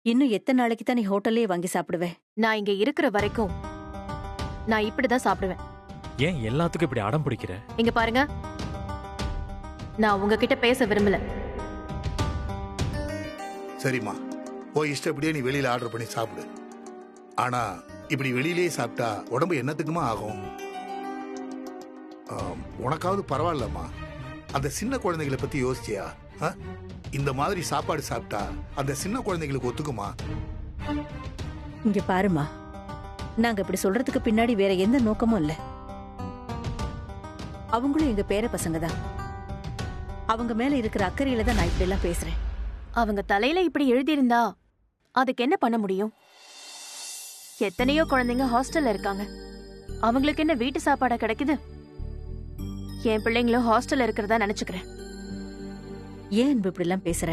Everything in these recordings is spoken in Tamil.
இன்னும் எத்தனை நாளைக்கு தான் நீ ஹோட்டல்லே வாங்கி சாப்பிடுவே? நான் இங்க இருக்கிற வரைக்கும் நான் இப்படிதான் சாப்பிடுவேன். ஏன் எல்லாத்துக்கும் இப்படி அடம் பிடிக்கிற? இங்க பாருங்க, நான் உங்ககிட்ட பேச விரும்பல. சரிம்மா, போய் இஷ்டப்படியே நீ வெளியில ஆர்டர் பண்ணி சாப்பிடு. ஆனா இப்படி வெளியிலேயே சாப்பிட்டா உடம்பு என்னத்துக்குமா ஆகும்? உனக்காவது பரவாயில்லம்மா. அந்த சின்ன குழந்தைகளை பத்தி யோசிச்சியா? இந்த மாதிரி சாப்பாடு சாப்பிட்டா அந்த சின்ன குழந்தைகளுக்கு ஒத்துக்குமா? இங்க பாருமா, நாங்க இப்படி சொல்றதுக்கு பின்னாடி வேற எந்த நோக்கமும் இல்ல. அவங்களும் எங்க பேர பசங்க தான். அவங்க மேல இருக்கிற அக்கறையில தான் நான் இப்படி எல்லாம் பேசுறேன். அவங்க தலையில இப்படி எழுதியிருந்தா அதுக்கு என்ன பண்ண முடியும்? எத்தனையோ குழந்தைங்க ஹாஸ்டல்ல இருக்காங்க. அவங்களுக்கு என்ன வீட்டு சாப்பாடா கிடைக்குது? என் பிள்ளைங்களும் ஹாஸ்டல்ல இருக்கிறதா நினைச்சுக்கிறேன். ஏன் அன்பு இப்படி எல்லாம் பேசுற?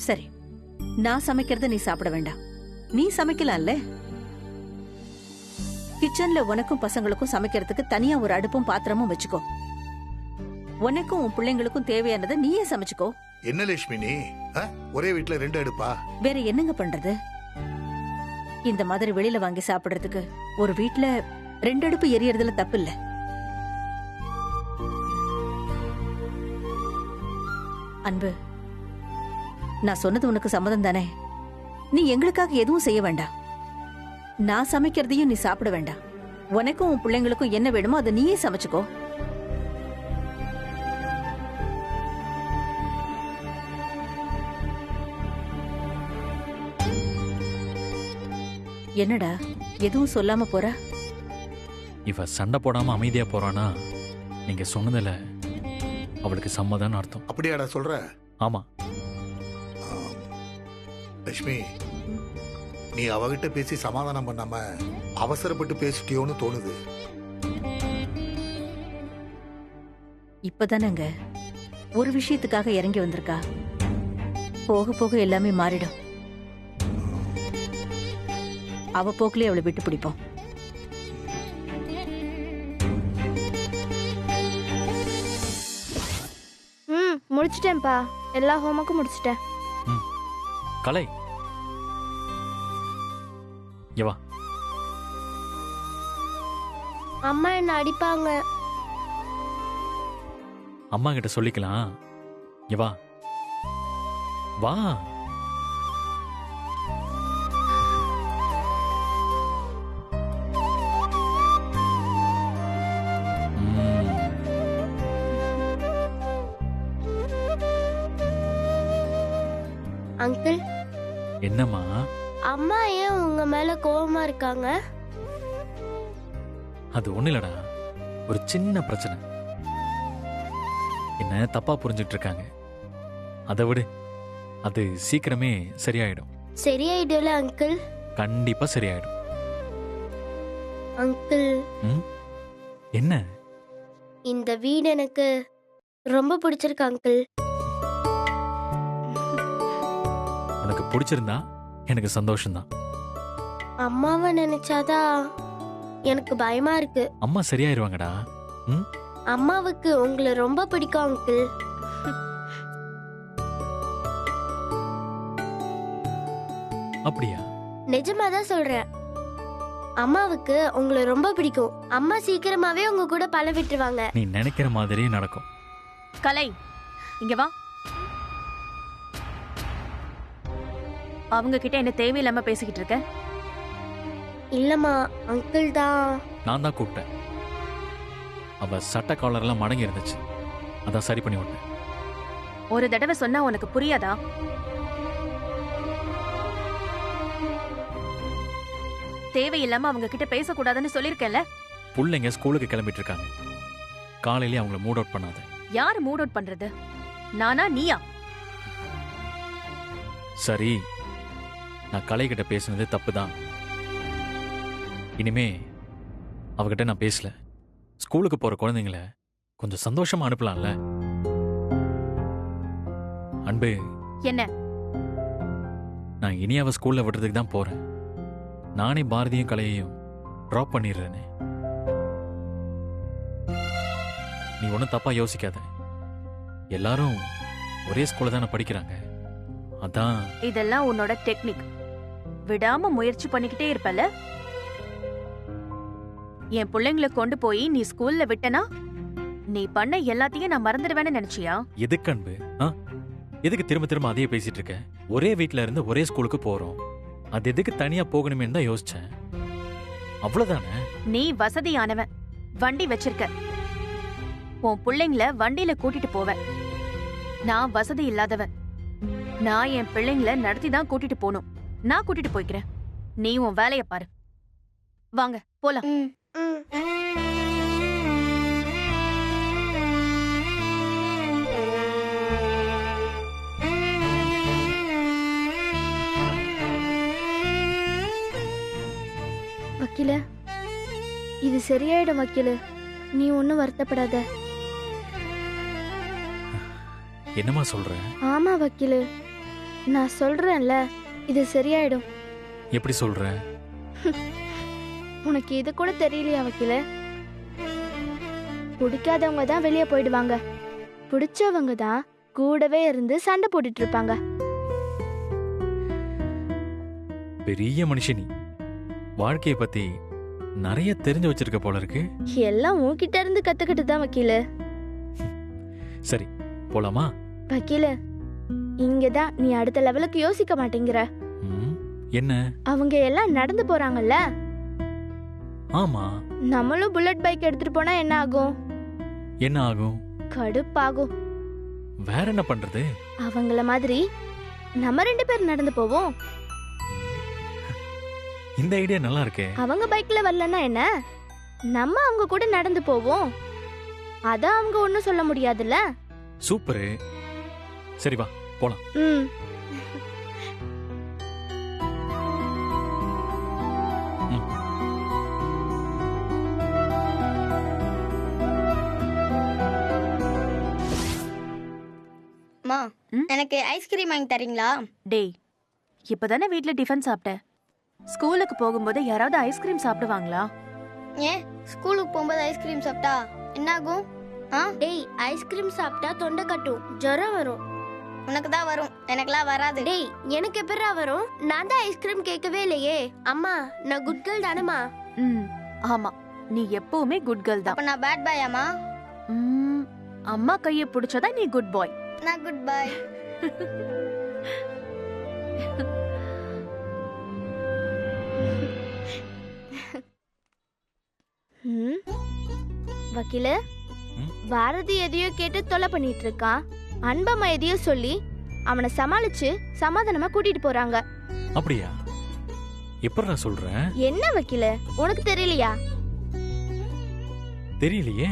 சரி, நான் சமைக்கிறத நீ சாப்பிட வேண்டாம். நீ சமைக்கலாம்ல. கிச்சன்ல உனக்கும் பசங்களுக்கும் சமைக்கிறதுக்கு தனியா ஒரு அடுப்பும் பாத்திரமும் வச்சுக்கோ. உனக்கும் உன் பிள்ளைங்களுக்கும் தேவையானதை நீயே சமைச்சுக்கோ. என்ன லட்சுமி நீ ஒரே வீட்டுல 2 அடுப்பா? வேற என்னங்க பண்றது? இந்த மாதிரி வெளியில வாங்கி சாப்பிடுறதுக்கு ஒரு வீட்டுல 2 அடுப்பு எரியறதுல தப்பு இல்ல. அன்பு, நான் சொன்னது உனக்கு சம்மதம் தானே? நீ எங்களுக்காக எதுவும் செய்ய வேண்டாம். நான் சமைக்கிறதையும் நீ சாப்பிட வேண்டாம். உனக்கும் உன் பிள்ளைங்களுக்கும் என்ன வேணுமோ அதை நீயே சமைச்சுக்கோ. என்னடா எதுவும் சொல்லாம போற? இவ சண்டை போடாம அமைதியா போறானா நீங்க சொன்னதுல அவளுக்கு சம்மதம் அர்த்தம். அப்படியாடா சொல்ற? ஆமா லட்சுமி, நீ அவகிட்ட பேசி சமாதானம் பண்ணாம அவசரப்பட்டு பேசிட்டியோன்னு தோணுது. இப்பதானங்க ஒரு விஷயத்துக்காக இறங்கி வந்திருக்கா. போக போக எல்லாமே மாறிடும். அவ போக்கிலே அவளை விட்டு பிடிப்போம். முடிச்சிட்டேன்ப்பா. எல்லா ஹோம்ஒர்க்கும் முடிச்சிட்டேன். கலை, வா. அம்மா என்ன அடிப்பாங்க. அம்மா கிட்ட சொல்லிக்கலாம். வா வா. அங்கிள், என்னம்மா? அம்மா ஏன் உங்க மேல கோவமா இருக்காங்க? அது ஒண்ணு இல்லடா, ஒரு சின்ன பிரச்சனை. என்ன தப்பா புரிஞ்சிட்டு இருக்காங்க. அதை விடு, அது சீக்கிரமே சரியாயிடும். சரியாயிடும்ல அங்கிள்? கண்டிப்பா சரியாயிடும். அங்கிள், என்ன? இந்த வீடு எனக்கு ரொம்ப பிடிச்சிருக்கு அங்கிள். உனக்கு பிடிச்சிருந்தா எனக்கு சந்தோஷம்தான். அம்மாவை நினைச்சாதான் எனக்கு பயமா இருக்கு. அம்மா சரியாயிருவாங்கடா. அம்மாவுக்கு உங்களை ரொம்ப பிடிக்கும் அங்கிள். அப்படியா? நிஜமாதான் சொல்றேன். அம்மாவுக்கு உங்களை ரொம்ப பிடிக்கும். அம்மா சீக்கிரமாவே உங்க கூட பழ விட்டுருவாங்க. நீ நினைக்கிற மாதிரியே நடக்கும். கலை, இங்க வா. அவங்க கிட்ட என்ன தேவையில்லாம பேசிக்கிட்டு இருக்க? இல்லம்மா, அங்கிள் தான். நான் தான் கூப்பிட்டேன். அவ சட்ட காலர்லாம் மடங்கி இருந்துச்சு, அதான் சரி பண்ணி விட்டேன். ஒரு தடவை சொன்னா உனக்கு புரியாதா? தேவையில்லாம அவங்க கிட்ட பேசக்கூடாதுன்னு சொல்லிருக்கேன்ல. புள்ளைங்க ஸ்கூலுக்கு கிளம்பிட்டு இருக்காங்க. காலையிலே அவங்கள மூட் அவுட் பண்ணாத. யாரு மூட் அவுட் பண்றது? நானா நீயா? சரி, நான் கலை கிட்ட பேசுனது தப்புதான். இனிமே அவகிட்ட நான் பேசல. ஸ்கூலுக்கு போற குழந்தைங்கள கொஞ்சம் சந்தோஷமா அனுப்பலாம்ல. அன்பு, என்ன? நான் இனி அவ ஸ்கூல்ல விடுறதுக்கு தான் போறேன். நானே பாரதியும் கலையையும் டிராப் பண்ணிடுறேனே. நீ ஒன்னும் தப்பா யோசிக்காத. எல்லாரும் ஒரே ஸ்கூல்ல தானே படிக்கிறாங்க. அதான். இதெல்லாம் உன்னோட டெக்னிக். விடாம முயற்சி பண்ணிக்கிட்டே இருப்பல. என் பிள்ளைங்களை கொண்டு போய் நீ ஸ்கூல்ல விட்டனா நீ பண்ண எல்லாத்தையும் நான் மறந்துடுவேன்னு நினைச்சியா? எதுக்கு அன்பு? எதுக்கு திரும்ப திரும்ப அதையே பேசிட்டு இருக்க? ஒரே வீட்ல இருந்து ஒரே ஸ்கூலுக்கு போறோம். அது எதுக்கு தனியா போகணுமேன்னு தான் யோசிச்சேன். அவ்வளவுதானே. நீ வசதியானவன், வண்டி வச்சிருக்க, உன் பிள்ளைங்கள வண்டியில கூட்டிட்டு போவேன். நான் வசதி இல்லாதவன். நான் என் பிள்ளைங்கள நடத்தி தான் கூட்டிட்டு போகணும். நான் கூட்டிட்டு போய்க்கிறேன். நீ உன் வேலைய பாரு. வாங்க போலாம். வக்கீல, இது சரியாயிடும் வக்கீல. நீ ஒன்னும் வருத்தப்படாத. என்னமா சொல்ற? ஆமா வக்கீல, நான் சொல்றேன்ல, இது சரியாயிடும். எப்படி சொல்ற? உனக்கு இது கூட தெரியலையா வக்கீல? பிடிக்காதவங்க தான் வெளியே போயிடுவாங்க, பிடிச்சவங்க தான் கூடவே இருந்து சண்டை போட்டுட்டு இருப்பாங்க. பெரிய மனுஷனி, வாழ்க்கைய பத்தி நிறைய தெரிஞ்சு வச்சிருக்க போல இருக்கு. எல்லாம் உன்கிட்ட இருந்து கத்துக்கிட்டு தான் வக்கீல. சரி போலாமா? வக்கீல, இங்கதான் நீ அடுத்த லெவலுக்கு யோசிக்க மாட்டேங்கிற. என்ன? அவங்க எல்லாம் நடந்து போறாங்கல்ல. ஆமா. நம்மளும் புல்லட் பைக் எடுத்துட்டு போனா என்ன ஆகும்? என்ன ஆகும்? கடுப்பாகும். வேற என்ன பண்றது? அவங்கள மாதிரி நம்ம 2 பேர் நடந்து போவோம். இந்த ஐடியா நல்லா இருக்கே. அவங்க பைக்ல வரலன்னா என்ன, நம்ம அவங்க கூட நடந்து போவோம். அதான் அவங்க ஒண்ணும் சொல்ல முடியாதுல்ல. சூப்பர். சரி வா போலாம். எனக்கு ஐஸ்கிரீம் வாங்கி தரீங்களா? டேய், இப்பதானே வீட்ல டிஃபன் சாப்பிட்டேன். ஸ்கூலுக்கு போகும்போது யாராவது ஐஸ்கிரீம் சாப்பிடுவாங்களா? ஏன் ஸ்கூலுக்கு போகும்போது ஐஸ்கிரீம் சாப்பிட்டா என்ன ஆகும்? டேய், ஐஸ்கிரீம் சாப்பிட்டா தொண்டை கட்டும், ஜுரம் வரும். உனக்கு தான் வரும், எனக்குலாம் வராது. டேய், எனக்கு எப்பறா வரும்? நான் தான் ஐஸ்கிரீம் கேட்கவே இல்லையே. அம்மா, நான் குட் கேர்ள் தானேமா? ஆமா, நீ எப்பவுமே குட் கேர்ள் தான். அப்ப நான் பேட் பாயாமா? அம்மா கையை பிடிச்சதா நீ குட் பாய். நான் குட் பாய். வக்கீல, பாரதி எதையோ கேட்டு தொலை பண்ணிட்டு இருக்கான். அன்பம்மா எதையோ சொல்லி அவனை சமாளிச்சு சமாதானமா கூட்டிட்டு போறாங்க. அப்படியா? எப்பறா சொல்ற? என்ன வக்கீல, உனக்கு தெரியலையா? தெரியலையே.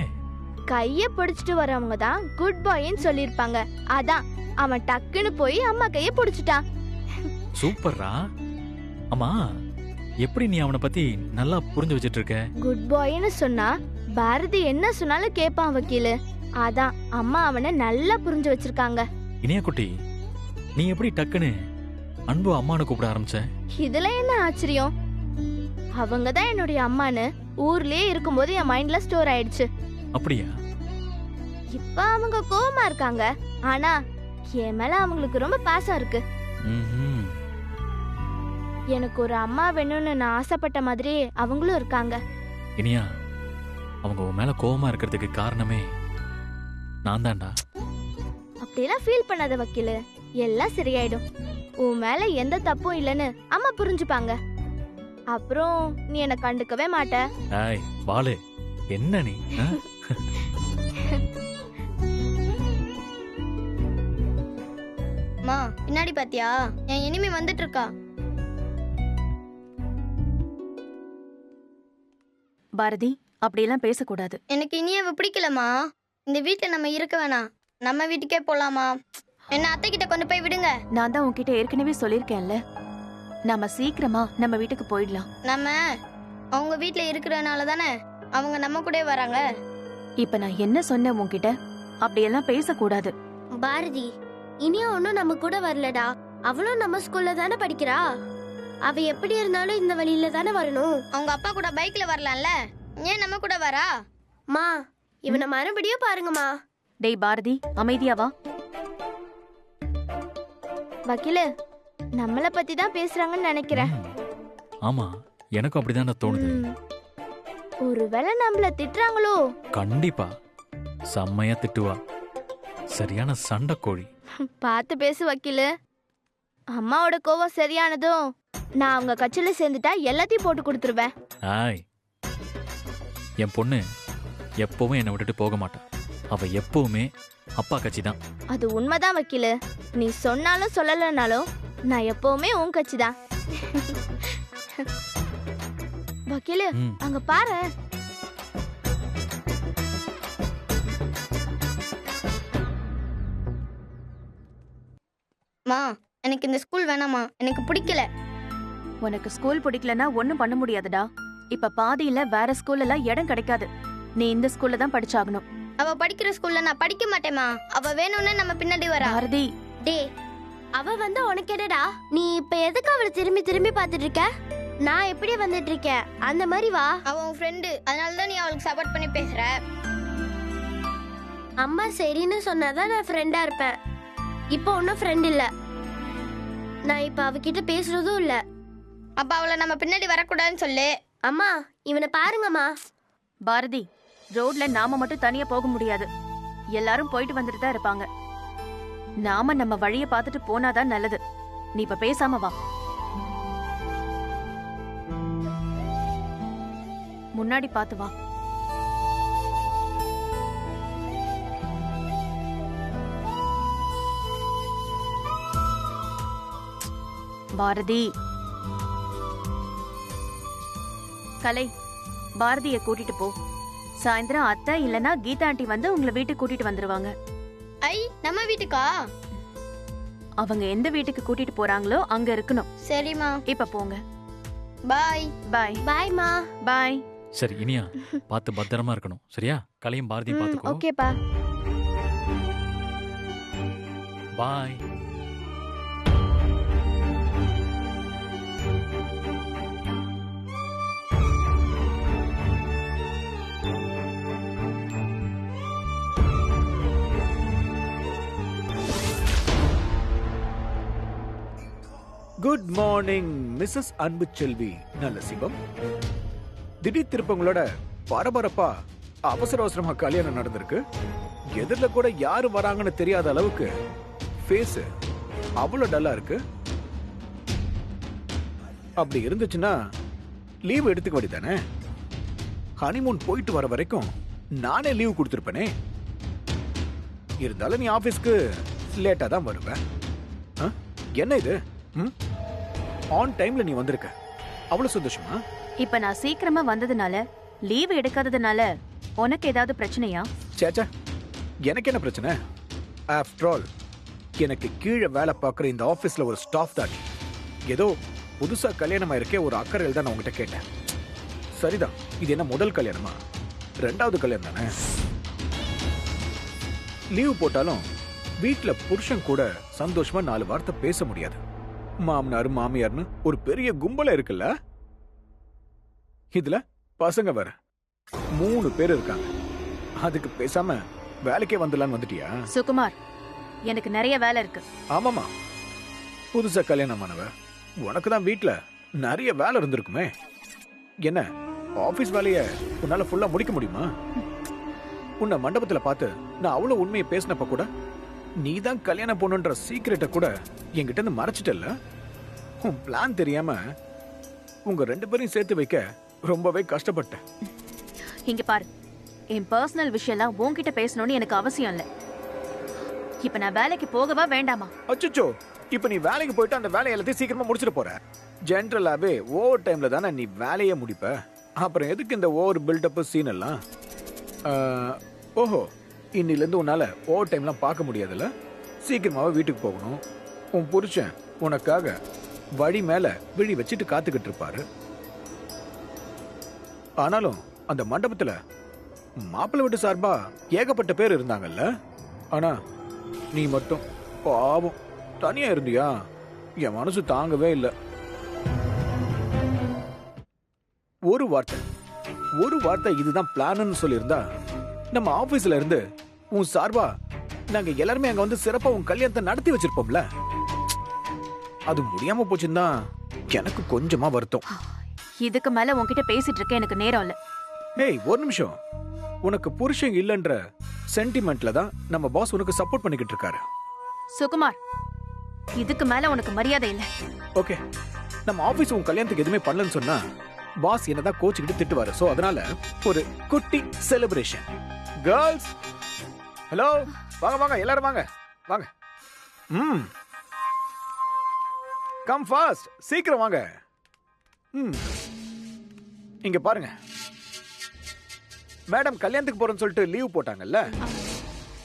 கைய பிடிச்சிட்டு வரவங்க தான் குட் பாய்ன்னு சொல்லிருப்பாங்க. அதான் அவன் டக்குன்னு போய் அம்மா கைய பிடிச்சிட்டான். சூப்பர்ரா. அம்மா, எப்படி நீ அவனை பத்தி நல்லா புரிஞ்சு வச்சிட்டு இருக்க? குட் பாய்னு சொன்னா பாரதி என்ன சொன்னாலும் கேட்பான் வக்கீல. அதான் அம்மா அவனை நல்லா புரிஞ்சு வச்சிருக்காங்க. இனியா குட்டி, நீ எப்படி டக்குன்னு அன்பு அம்மானு கூப்பிட ஆரம்பிச்ச? இதுல என்ன ஆச்சரியம்? அவங்க தான் என்னுடைய அம்மான்னு ஊர்லயே இருக்கும்போது என் மைண்ட்ல ஸ்டோர் ஆயிடுச்சு. அப்படியா? இப்ப அவங்க கோவமா இருக்காங்க, ஆனா என் மேல அவங்களுக்கு ரொம்ப பாசம் இருக்கு. எனக்கு ஒரு அம்மா வேணும்னு நான் ஆசைப்பட்ட மாதிரி அவங்களும் இருக்காங்க. இனியா, அவங்க உன் மேல கோவமா இருக்கிறதுக்கு காரணமே நான் தான்டா. அப்படியெல்லாம் ஃபீல் பண்ணாத வக்கீல, எல்லாம் சரியாயிடும். உன் மேல எந்த தப்பும் இல்லைன்னு அம்மா புரிஞ்சுப்பாங்க. அப்புறம் நீ என்ன கண்டுக்கவே மாட்ட. ஏய் வாளு, என்ன நீ? மா, பின்னாடி பாத்தியா? என் இனிமே வந்துட்டு இருக்கா. பாரதி, அப்படியெல்லாம் பேசக்கூடாது. எனக்கு இனியாவை பிடிக்கலமா. இந்த வீட்டுல நம்ம இருக்க வேணாம், நம்ம வீட்டுக்கே போலாமா? என்ன அத்தை கிட்ட கொண்டு போய் விடுங்க. நான் தான் உன்கிட்ட ஏற்கனவே சொல்லிருக்கேன்ல, நாம சீக்கிரமா நம்ம வீட்டுக்கு போயிடலாம். நம்ம அவங்க வீட்டுல இருக்கிறனால தானே அவங்க நம்ம கூட வராங்க. இப்ப நான் என்ன சொன்னேன் உன்கிட்ட? அப்படியெல்லாம் பேசக்கூடாது. பாரதி, இனியா ஒன்னும் நம்ம கூட வரலடா. அவளும் நம்ம ஸ்கூல்ல தானே படிக்கிறா. அவ எப்படி இருந்தாலும் இந்த வழியில தானே வரணும். அவங்க அப்பா கூட பைக்ல வரலாம்ல, ஏன் நம்ம கூட வரா? மா, இவனை மறுபடியும் பாருங்கம்மா. டேய் பாரதி, அமைதியா வா. வக்கீலு நம்மள பத்தி தான் பேசுறாங்கன்னு நினைக்கிறேன். ஆமா, எனக்கும் அப்படிதான் தோணுது. ஒருவேளை நம்மள திட்டுறாங்களோ? கண்டிப்பா செம்மையா திட்டுவா, சரியான சண்டை கோழி. பார்த்து பேசு வக்கீலு. அம்மாவோட கோவம் சரியானதும் நான் அவங்க கட்சியில சேர்ந்துட்டா எல்லாத்தையும் போட்டு கொடுத்துருவேன். ஆய், என் பொண்ணு எப்பவும் என்னை விட்டுட்டு போக மாட்டா. அவ எப்பவுமே அப்பா கட்சி தான். அது உண்மைதான் வக்கீலு. நீ சொன்னாலும் சொல்லலனாலும் நான் எப்பவுமே உன் கட்சி தான். வக்கீலு அங்க பாரு. மா, எனக்கு இந்த ஸ்கூல் வேணாமா, எனக்கு பிடிக்கல. உனக்கு ஸ்கூல் பிடிக்கலன்னா ஒண்ணும் பண்ண முடியாதுடா. இப்ப பாதியில வேற ஸ்கூல்ல எல்லாம் இடம் கிடைக்காது. நீ இந்த ஸ்கூல்ல தான் படிச்சாகணும். அவ படிக்கிற ஸ்கூல்ல நான் படிக்க மாட்டேமா. அவ வேணும்னு நம்ம பின்னாடி வரா. பாரதி, டே, அவ வந்து உனக்கு என்னடா? நீ இப்ப எதுக்கு அவளை திரும்பி திரும்பி பாத்துட்டு இருக்க? நான் எப்படி வந்துட்டு இருக்கேன் அந்த மாதிரி வா. அவ உன் ஃப்ரெண்டு, அதனால தான் நீ அவளுக்கு சப்போர்ட் பண்ணி பேசுற. அம்மா சரின்னு சொன்னாதான் நான் ஃப்ரெண்டா இருப்பேன். இப்போ ஒன்னும் ஃப்ரெண்ட் இல்ல. நான் இப்ப அவகிட்ட பேசுறதும் இல்ல. அப்ப அவளை நம்ம பின்னாடி வரக்கூடாதுன்னு சொல்லு. அம்மா, இவனை பாருங்கம்மா. பாரதி, ரோட்ல நாம மட்டும் தனியா போக முடியாது. எல்லாரும் போயிட்டு வந்துட்டு தான் இருப்பாங்க. நாம நம்ம வழிய பார்த்துட்டு போனாதான் நல்லது. நீ இப்ப பேசாம வா. முன்னாடி பார்த்து வா. பாரதி. கலை, பாரதிய கூட்டிட்டு போ. சாயந்தரம் அத்தை இல்லனா கீதா ஆண்டி வந்து உங்களை வீட்டுக்கு கூட்டிட்டு வந்துருவாங்க. ஐ, நம்ம வீட்டுக்கா? அவங்க எந்த வீட்டுக்கு கூட்டிட்டு போறாங்களோ அங்க இருக்கணும். சரிம்மா. இப்ப போங்க. பாய். பாய். பாய்மா. பாய். சரி இனியா, பார்த்து பத்திரமா இருக்கணும். சரியா? கலையும் பாரதியும் பார்த்துக்கோ. ஓகேப்பா. Bye. Good morning Mrs Anbuchelvi Nallasivam. திடீர் திருப்பங்களோட பரபரப்பா அவசர அவசரமா கல்யாணம் நடந்திருக்கு. எதிரில கூட யாரு வராங்கன்னு தெரியாத அளவுக்கு ஃபேஸ் அவ்வளவு டல்லா இருக்கு. அப்படி இருந்துச்சுன்னா லீவ் எடுத்துக்க வேண்டியதானே? ஹனிமூன் போயிட்டு வர வரைக்கும் நானே லீவ் கொடுத்துருப்பேனே. இருந்தாலும் நீ ஆபீஸ்க்கு லேட்டா தான் வருவேன். என்ன இது? ஆன் டைம்ல நீ வந்திருக்க, அவ்வளவு சந்தோஷமா? இப்ப நான் சீக்கிரமா வந்ததுனால லீவ் எடுக்காததுனால உனக்கு ஏதாவது பிரச்சனையா? சேச்சா, எனக்கு என்ன பிரச்சனை? ஆஃப்டர் ஆல் எனக்கு கீழே வேலை பார்க்குற இந்த ஆபீஸ்ல ஒரு ஸ்டாஃப் தான். ஏதோ புதுசா கல்யாணமா இருக்கே ஒரு அக்கறையில் தான் நான் உங்ககிட்ட கேட்டேன். சரிதான், இது என்ன முதல் கல்யாணமா? ரெண்டாவது கல்யாணம் தானே. லீவ் போட்டாலும் வீட்டுல புருஷன் கூட சந்தோஷமா 4 வார்த்தை பேச முடியாது. மாமனார் மாமியார்னு ஒரு பெரிய கும்பல இருக்குல்ல. இதுல பசங்க வேற 3 பேர் இருக்காங்க. அதுக்கு பேசாம வேலைக்கே வந்துடலான்னு வந்துட்டியா? சுகுமார், எனக்கு நிறைய வேலை இருக்கு. ஆமாமா, புதுசா கல்யாணமானவ, உனக்கு தான் வீட்டுல நிறைய வேலை இருந்திருக்குமே. என்ன ஆபீஸ் வேலைய உன்னால ஃபுல்லா முடிக்க முடியுமா? உன்னை மண்டபத்துல பார்த்து நான் அவ்வளவு உண்மையை பேசினப்ப கூட நீ தான் கல்யாணம் பொண்ணுன்ற சீக்கிரட்டை கூட என்கிட்ட இருந்து மறைச்சிட்டல்ல. உன் பிளான் தெரியாம உங்க 2 பேரையும் சேர்த்து வைக்க ரொம்பவே கஷ்டப்பட்டேன். இங்க பாரு, என் பர்சனல் விஷயம்லாம் உன்கிட்ட பேசணும்னு எனக்கு அவசியம் இல்ல. இப்ப நான் வேலைக்கு போகவா வேண்டாமா? அச்சச்சோ, இப்ப நீ வேலைக்கு போயிட்டு அந்த வேலையை எல்லாத்தையும் சீக்கிரமா முடிச்சிட்டு போற. ஜென்ரலாவே ஓவர் டைம்ல தானே நீ வேலையை முடிப்ப. அப்புறம் எதுக்கு இந்த ஓவர் பில்டப் சீன் எல்லாம்? ஓஹோ, இன்னில இருந்து உன்னால ஓவர் டைம்லாம் பார்க்க முடியாதுல்ல. சீக்கிரமாவே வீட்டுக்கு போகணும். உன் புருஷன் உனக்காக வழி மேல விழி வச்சுட்டு காத்துக்கிட்டு இருப்பாரு. ஆனாலும் அந்த மண்டபத்துல மாப்பிள்ளை வீட்டு சார்பா ஏகப்பட்ட பேர் இருந்தாங்கல்ல. ஆனா நீ மட்டும் பாவம் தனியா இருந்தியா? என் மனசு தாங்கவே இல்லை. ஒரு வார்த்தை இதுதான் பிளான்னு சொல்லியிருந்தா நம்ம ஆபீஸ்ல இருந்து உன் சார்பா நாங்க எல்லாருமே அங்க வந்து சிறப்பா உன் கல்யாணத்தை நடத்தி வச்சிருப்போம்ல. அது முடியாம போச்சுன்னா எனக்கு கொஞ்சமா வருத்தம். இதுக்கு மேல உன்கிட்ட பேசிட்டு இருக்க எனக்கு நேரம் இல்ல. ஏய் ஒரு நிமிஷம். உனக்கு புருஷன் இல்லன்ற சென்டிமெண்ட்ல தான் நம்ம பாஸ் உனக்கு சப்போர்ட் பண்ணிக்கிட்டு இருக்காரு. சுகுமார், இதுக்கு மேல உனக்கு மரியாதை இல்ல. ஓகே, நம்ம ஆபீஸ் உன் கல்யாணத்துக்கு எதுவுமே பண்ணலன்னு சொன்னா பாஸ் என்னதான் கோச்சுக்கிட்டு திட்டுவாரு. சோ அதனால ஒரு குட்டி செலிப்ரேஷன். கேர்ள்ஸ், ஹலோ, வாங்க வாங்க எல்லாரும் வாங்க வாங்க. கம் ஃபாஸ்ட், சீக்கிரம் வாங்க. இங்க பாருங்க, மேடம் கல்யாணத்துக்கு போறேன்னு சொல்லிட்டு லீவ் போட்டாங்கல்ல,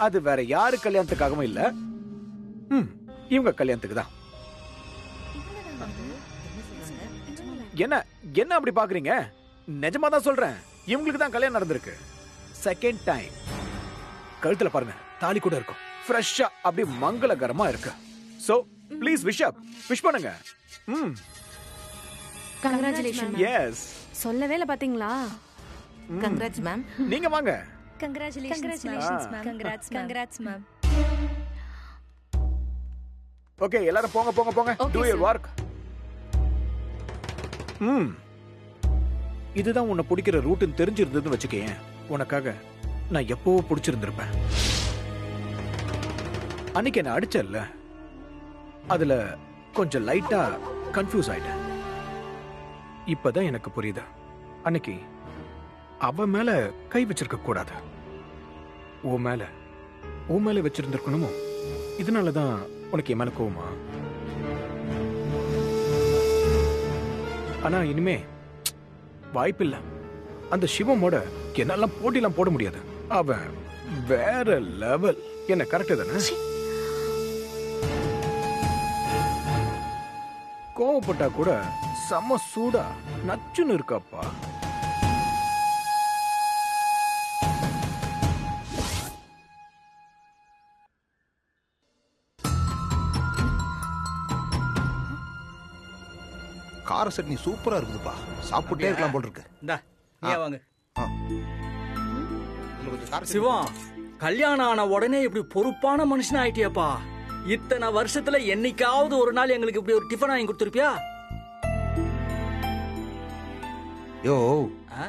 அது வேற யாரு கல்யாணத்துக்காகவும் இல்ல, இவங்க கல்யாணத்துக்கு தான். என்ன என்ன அப்படி பாக்குறீங்க? நிஜமா தான் சொல்றேன், இவங்களுக்கு தான் கல்யாணம் நடந்திருக்கு. Second time. கழுத்துல பாருங்க தாலி கூட இருக்கும். ஃப்ரெஷ்ஷா அப்படி மங்களகரமா இருக்கு. சோ ப்ளீஸ் விஷ் பண்ணுங்க. கங்க்ராச்சுலேஷன். எஸ். சொல்லவே இல்ல பாத்தீங்களா? Congrats ma'am. நீங்க வாங்க. Congratulations ma'am. Congrats ma'am. Okay, எல்லாரும் போங்க போங்க போங்க. Okay, Do your sir. work. இதுதான் உன்னை பிடிக்கிற ரூட்னு தெரிஞ்சிருந்ததுன்னு வச்சுக்கேன், உனக்காக நான் எப்பவோ பிடிச்சிருந்திருப்பேன். அன்னைக்கு என்ன அடிச்சல்ல, அதுல கொஞ்சம் லைட்டா கன்ஃபியூஸ் ஆயிட்டேன். இப்பதான் எனக்கு புரியுது, அன்னைக்கு அவ மேல கை வச்சிருக்க கூடாது, உன் மேல வச்சிருந்திருக்கணுமோ. இதனாலதான் உனக்கு என் மேல கோவமா? ஆனா இனிமே வாய்ப்பில்லை. அந்த சிவமோட என்னெல்லாம் போட்டிலாம் போட முடியாது. அவன் வேற லெவல். என்ன கரெக்ட் தானே? கோவப்பட்டா கூட செம சூடா நச்சுன்னு இருக்காப்பா. கார சட்னி சூப்பரா இருக்குதுப்பா, சாப்பிட்டே இருக்கலாம் போல இருக்கு. இந்தா நீ வாங்க. கொஞ்சம் கார சட்னி. சிவம், கல்யாணம் ஆன உடனே இப்படி பொறுப்பான மனுஷன் ஆயிட்டியாப்பா. இத்தனை வருஷத்துல என்னைக்காவது ஒரு நாள் எங்களுக்கு இப்படி ஒரு டிஃபன் வாங்கி கொடுத்துருப்பியா? யோ,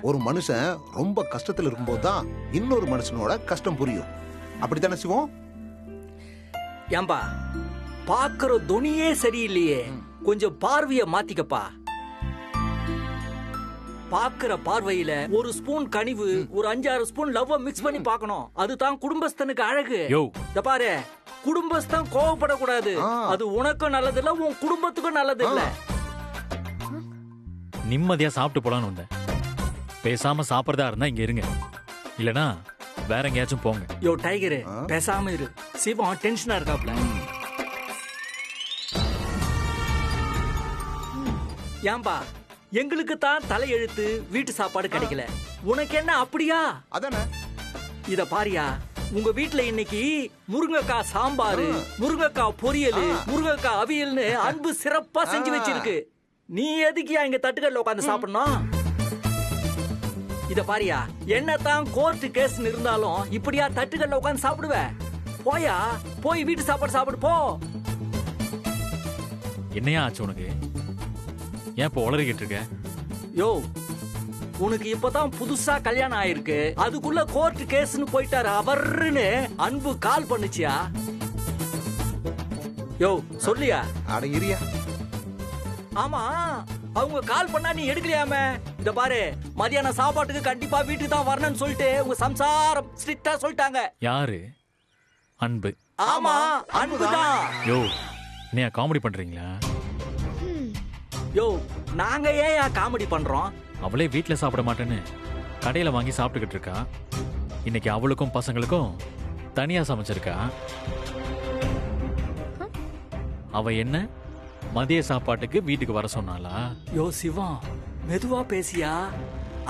ஒரு மனுஷன் ரொம்ப கஷ்டத்துல இருக்கும்போது தான் இன்னொரு மனுஷனோட கஷ்டம் புரியும். அப்படித்தானே சிவம்? ஏம்பா, பாக்குற துணியே சரியில்லையே, கொஞ்சம் பார்வைய மாத்திக்கப்பா. பாக்குற பார்வையில ஒரு ஸ்பூன் கனிவு, ஒரு 5-6 ஸ்பூன் லவ் மிக்ஸ் பண்ணி பார்க்கணும். அதுதான் குடும்பஸ்தனுக்கு அழகு. இத பாரு, குடும்பஸ்தான் கோவப்படக்கூடாது. அது உனக்கும் நல்லது இல்ல, உன் குடும்பத்துக்கும் நல்லது இல்ல. நிம்மதியா சாப்பிட்டு போலான்னு வந்தேன். பேசாம சாப்பிடறதா இருந்தா இங்க இருங்க, இல்லனா வேற எங்கேயாச்சும் போங்க. யோ டைகரு, பேசாம இரு. சிவம் டென்ஷனா இருக்காப்ல. ஏம்பா, எங்களுக்கு தான் தலையெழுத்து, வீட்டு சாப்பாடு கிடைக்கல, உனக்கு என்ன அப்படியா? அதானே. இத பாரியா, உங்க வீட்டுல இன்னைக்கு முருங்கைக்காய் சாம்பாரு, முருங்கைக்காய் பொரியல், முருங்கைக்காய் அவியல்னு அன்பு சிறப்பா செஞ்சு வச்சிருக்கு. நீ எதுக்கியா இங்க தட்டுக்கல்ல உட்காந்து சாப்பிடணும்? இத பாரியா, என்னதான் கோர்ட் கேஸ் இருந்தாலும் இப்படியா தட்டுக்கல்ல உட்காந்து சாப்பிடுவ? போயா, போய் வீட்டு சாப்பாடு சாப்பிடு போ. என்னையா ஆச்சு உனக்கு? ஏன் இப்போ உளறிக்கிட்டு இருக்க? யோ, உனக்கு இப்பதான் புதுசா கல்யாணம் ஆயிருக்கு, அதுக்குள்ள கோர்ட் கேஸ்னு போயிட்டாரு அவர்னு அன்பு கால் பண்ணுச்சியா? யோ சொல்லியா? அட இரியா. ஆமா, அவங்க கால் பண்ணா நீ எடுக்கலையாமே? இத பாரு, மதியான சாப்பாட்டுக்கு கண்டிப்பா வீட்டுக்கு தான் வரணும்னு சொல்லிட்டு உங்க சம்சாரம் ஸ்ட்ரிக்ட்டா சொல்லிட்டாங்க. யாரு? அன்பு. ஆமா, அன்புதான். யோ, நீ காமெடி பண்றீங்களா? யோ, நாங்க ஏன் காமெடி பண்றோம்? அவளே வீட்டுல சாப்பிட மாட்டேன்னு கடையில வாங்கி சாப்பிட்டுக்கிட்டு இருக்கா. இன்னைக்கு அவளுக்கும் பசங்களுக்கும் தனியா சமைச்சிருக்கா. அவ என்ன மதிய சாப்பாட்டுக்கு வீட்டுக்கு வர சொன்னாளா? யோ சிவம், மெதுவா பேசியா.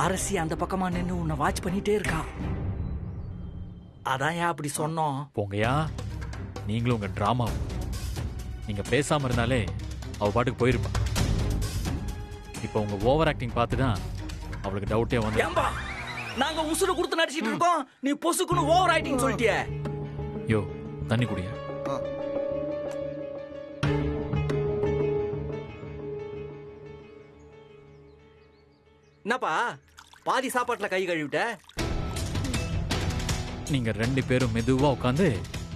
அரசி அந்த பக்கமா நின்னு உன்னை வாட்ச் பண்ணிட்டே இருக்கா. அதான் ஏன் அப்படி சொன்னோம். போங்கயா, நீங்களும் உங்க டிராமா. நீங்க பேசாம இருந்தாலே அவ பாட்டுக்கு போயிருப்பா. இப்ப உங்க ஓவர் ஆக்டிங் பார்த்துதான் அவளுக்கு டவுட்டே வந்து. ஏம்பா, நாங்க உசுர கொடுத்து நடிச்சிட்டு இருக்கோம், நீ பொசுக்குன்னு ஓவர் ஆக்டிங் சொல்லிட்டியே. யோ, தண்ணி குடியா. என்னப்பா பாதி சாப்பாட்டுல கை கழுவிட்ட? நீங்க 2 பேரும் மெதுவா உட்காந்து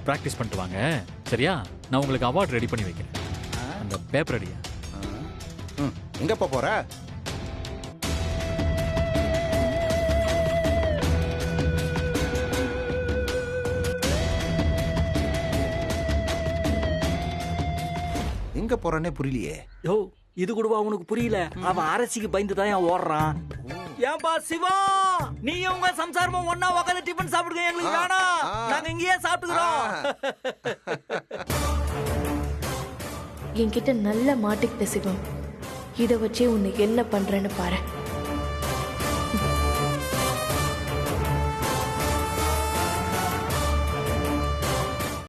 பிராக்டிஸ் பண்ணிட்டு வாங்க, சரியா? நான் உங்களுக்கு அவார்ட் ரெடி பண்ணி வைக்கிறேன். அந்த பேப்பர் ரெடியா? எங்கப்பா போற? எங்க போறானே புரியலையே. யோ இது கூடவா உனக்கு புரியல? அவன் அரசிக்கு பயந்து தான் ஓடுறான். ஏன்பா சிவா, நீ உங்க சம்சாரமும் ஒன்னா உட்காந்து டிபன் சாப்பிடுங்க. எங்களுக்கு வேணாம், நாங்க இங்கேயே சாப்பிட்டுக்கிறோம். என்கிட்ட நல்ல மாட்டிக்கிட்ட சிவம். இதை வச்சே உன்னை என்ன பண்றேன்னு பாரு.